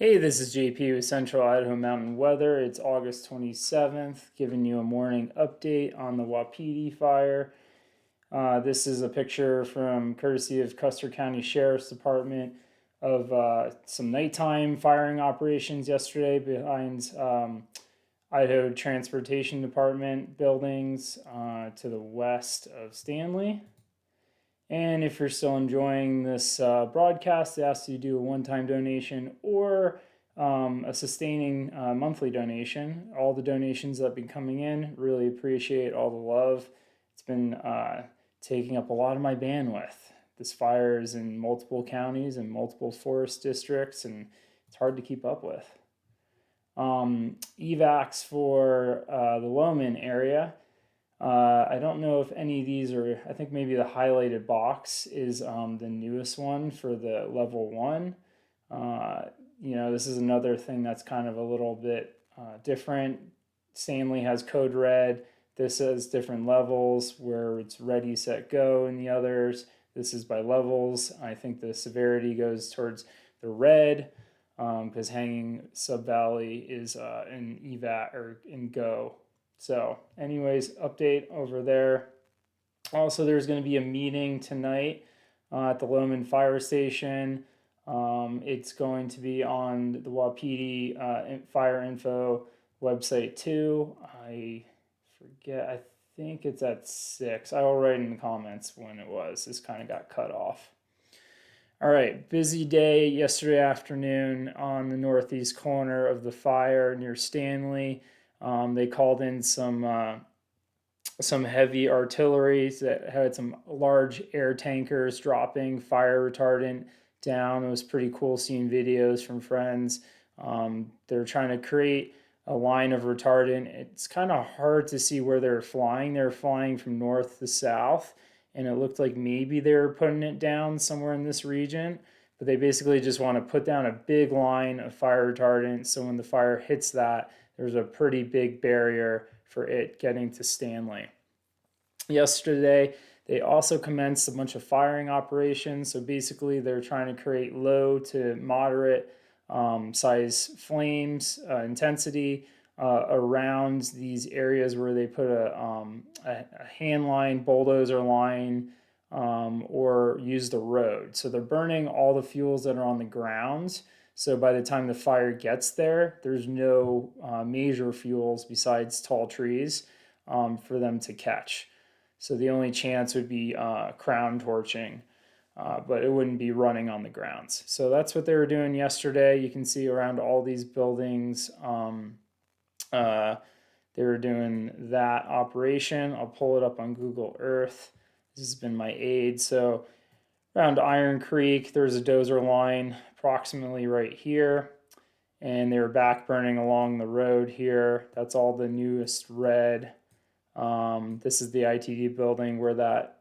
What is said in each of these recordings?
Hey, this is JP with Central Idaho Mountain Weather. It's August 27th, giving you a morning update on the Wapiti fire. This is a picture from courtesy of Custer County Sheriff's Department of some nighttime firing operations yesterday behind Idaho Transportation Department buildings to the west of Stanley. And if you're still enjoying this broadcast, I ask you to do a one-time donation or a sustaining monthly donation. All the donations that have been coming in, really appreciate all the love. It's been taking up a lot of my bandwidth. This fire is in multiple counties and multiple forest districts, and it's hard to keep up with. Evacs for the Loman area. I don't know if any of these are, I think maybe the highlighted box is the newest one for the level one. Uh, this is another thing that's kind of a little bit different. Stanley has code red. This has different levels where it's ready, set, go in the others. This is by levels. I think the severity goes towards the red because hanging sub valley is in evat or in go. So, anyways, update over there. Also, there's going to be a meeting tonight at the Loman Fire Station. It's going to be on the Wapiti Fire Info website too. I forget. I think it's at 6. I will write in the comments when it was. This kind of got cut off. All right, busy day yesterday afternoon on the northeast corner of the fire near Stanley. They called in some heavy artillery that had some large air tankers dropping fire retardant down. It was pretty cool seeing videos from friends. They're trying to create a line of retardant. It's kind of hard to see where they're flying. They're flying from north to south, and it looked like maybe they were putting it down somewhere in this region. But they basically just want to put down a big line of fire retardant so when the fire hits that, there's a pretty big barrier for it getting to Stanley. Yesterday, they also commenced a bunch of firing operations. So basically, they're trying to create low to moderate size flames intensity around these areas where they put a hand line, bulldozer line, or use the road. So they're burning all the fuels that are on the ground. So by the time the fire gets there, there's no major fuels besides tall trees for them to catch. So the only chance would be crown torching, but it wouldn't be running on the grounds. So that's what they were doing yesterday. You can see around all these buildings, they were doing that operation. I'll pull it up on Google Earth. This has been my aid. So around Iron Creek, there's a dozer line approximately right here. And they were back burning along the road here. That's all the newest red. This is the ITD building where that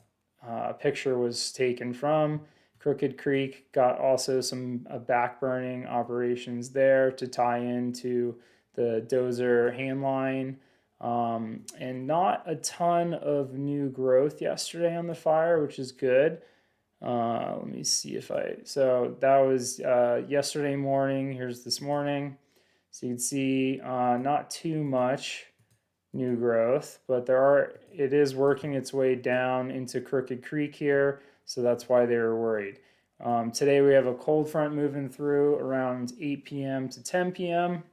picture was taken from. Crooked Creek got also some back burning operations there to tie into the dozer hand line. And not a ton of new growth yesterday on the fire, which is good. Let me see if so that was yesterday morning. Here's this morning. So you can see not too much new growth, but it is working its way down into Crooked Creek here. So that's why they were worried. Today we have a cold front moving through around 8 p.m. to 10 p.m.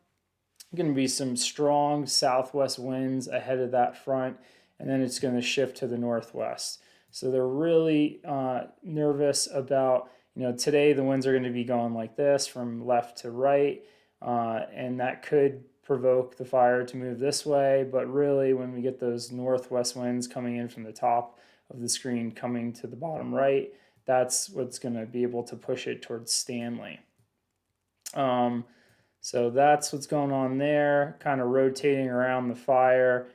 Going to be some strong southwest winds ahead of that front, and then it's going to shift to the northwest. So they're really nervous about, today the winds are going to be going like this from left to right, and that could provoke the fire to move this way. But really, when we get those northwest winds coming in from the top of the screen coming to the bottom right, that's what's going to be able to push it towards Stanley. So that's what's going on there, kind of rotating around the fire.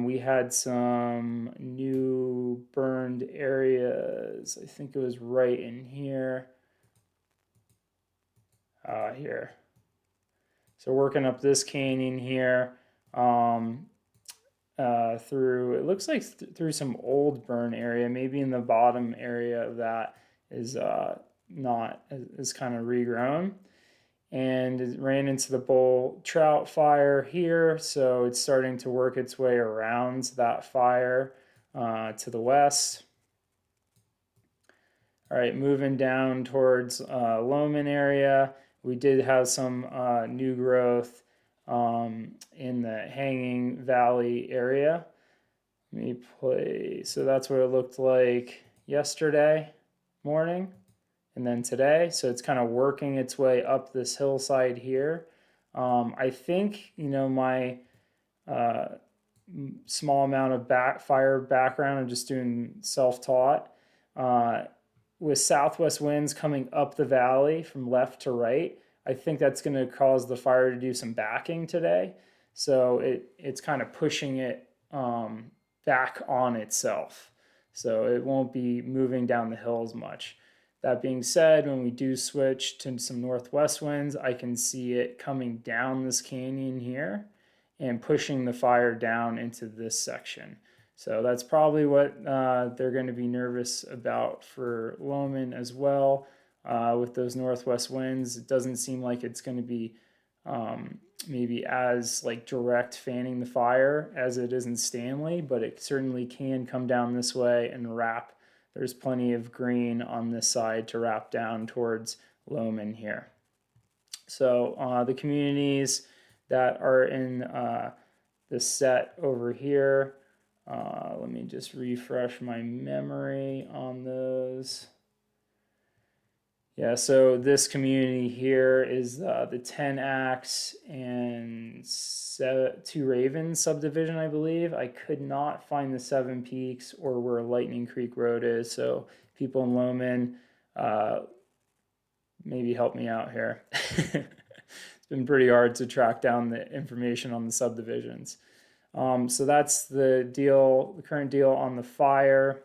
We had some new burned areas. I think it was right in here. Here. So working up this canyon here through, it looks like through some old burn area, maybe in the bottom area of that is not, is kind of regrown. and it ran into the bull trout fire here. So it's starting to work its way around that fire to the west. All right, moving down towards Loman area, we did have some new growth in the Hanging Valley area. Let me play. So that's what it looked like yesterday morning and then today. So it's kind of working its way up this hillside here. I think, my uh, small amount of fire background, I'm just doing self-taught, uh, with southwest winds coming up the valley from left to right. I think that's going to cause the fire to do some backing today. So it's kind of pushing it back on itself. So it won't be moving down the hill as much. That being said, when we do switch to some northwest winds, I can see it coming down this canyon here and pushing the fire down into this section. So that's probably what they're going to be nervous about for Loman as well. With those northwest winds, it doesn't seem like it's going to be maybe as like direct fanning the fire as it is in Stanley, but it certainly can come down this way and wrap. There's plenty of green on this side to wrap down towards Loman here. So the communities that are in the set over here, let me just refresh my memory on those. Yeah, so this community here is the 10 Axe and 2 Ravens subdivision, I believe. I could not find the 7 Peaks or where Lightning Creek Road is, so people in Loman, maybe help me out here. It's been pretty hard to track down the information on the subdivisions. So that's the deal, the current deal on the fire.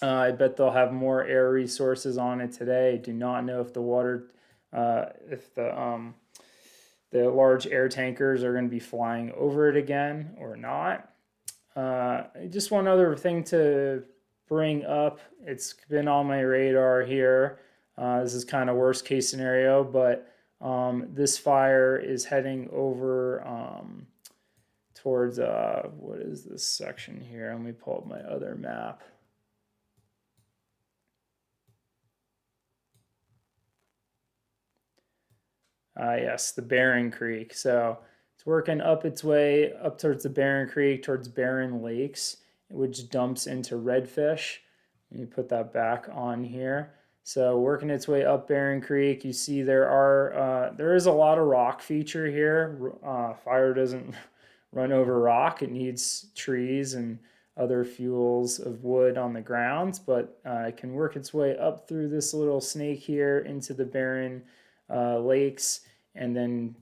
I bet they'll have more air resources on it today. I do not know if the water, if the large air tankers are going to be flying over it again or not. Just one other thing to bring up. It's been on my radar here. This is kind of worst case scenario, but this fire is heading over towards, what is this section here? Let me pull up my other map. Yes, the Barren Creek. So it's working up its way up towards the Barren Creek, towards Barren Lakes, which dumps into Redfish. Let me put that back on here. So working its way up Barren Creek, you see there is a lot of rock feature here. Fire doesn't run over rock. It needs trees and other fuels of wood on the ground, but it can work its way up through this little snake here into the Barren lakes and then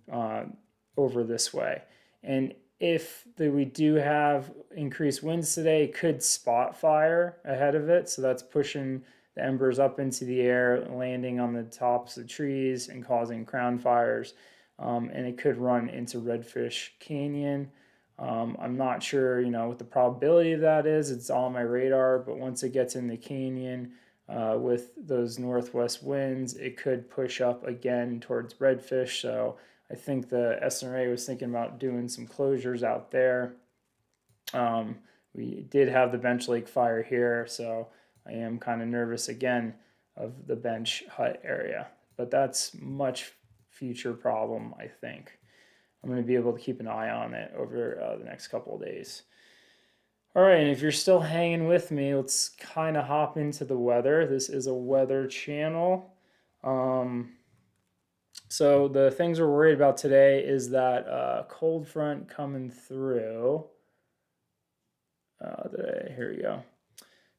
over this way. And if we do have increased winds today, it could spot fire ahead of it. So that's pushing the embers up into the air, landing on the tops of trees and causing crown fires. And it could run into Redfish Canyon. I'm not sure, what the probability of that is. It's on my radar, but once it gets in the canyon, with those northwest winds, it could push up again towards Redfish. So I think the SNRA was thinking about doing some closures out there. We did have the Bench Lake fire here, so I am kind of nervous again of the Bench Hut area. But that's much future problem, I think. I'm going to be able to keep an eye on it over the next couple of days. All right, and if you're still hanging with me, let's kind of hop into the weather. This is a weather channel. So the things we're worried about today is that cold front coming through. Here we go.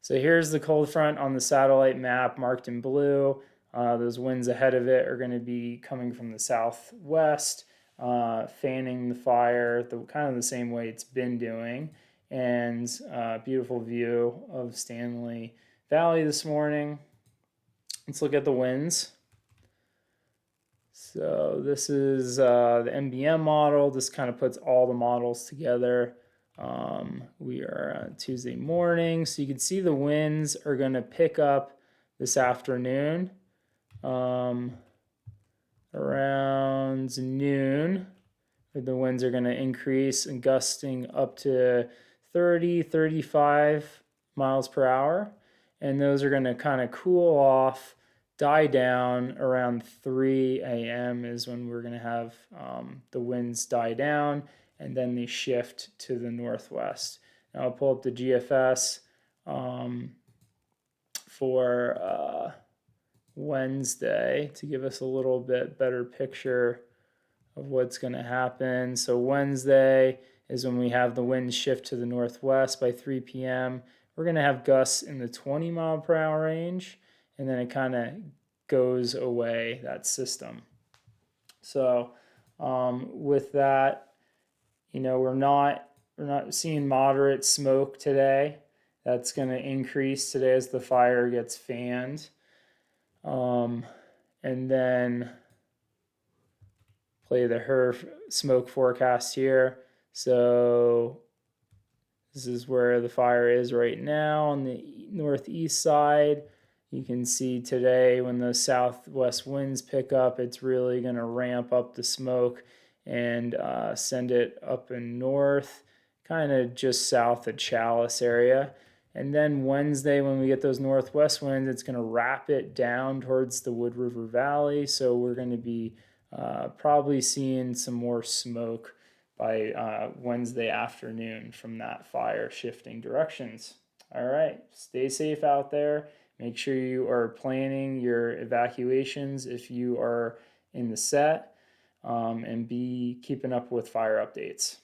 So here's the cold front on the satellite map marked in blue. Those winds ahead of it are going to be coming from the southwest, fanning the fire kind of the same way it's been doing. And beautiful view of Stanley Valley this morning. Let's look at the winds. So this is the MBM model. This kind of puts all the models together. We are on Tuesday morning, so you can see the winds are going to pick up this afternoon. around noon. The winds are going to increase and gusting up to 30, 35 miles per hour. And those are going to kind of cool off, die down around 3 a.m. is when we're going to have the winds die down, and then they shift to the northwest. Now I'll pull up the GFS for Wednesday to give us a little bit better picture of what's going to happen. So Wednesday is when we have the wind shift to the northwest by 3 p.m. We're going to have gusts in the 20 mile per hour range, and then it kind of goes away, that system. So with that, we're not seeing moderate smoke today. That's going to increase today as the fire gets fanned. And then play the HERF smoke forecast here. So this is where the fire is right now on the northeast side. You can see today when those southwest winds pick up, it's really going to ramp up the smoke and send it up and north, kind of just south of Chalice area. And then Wednesday, when we get those northwest winds, it's going to wrap it down towards the Wood River Valley. So we're going to be probably seeing some more smoke by Wednesday afternoon from that fire shifting directions. All right, stay safe out there. Make sure you are planning your evacuations if you are in the set, and be keeping up with fire updates.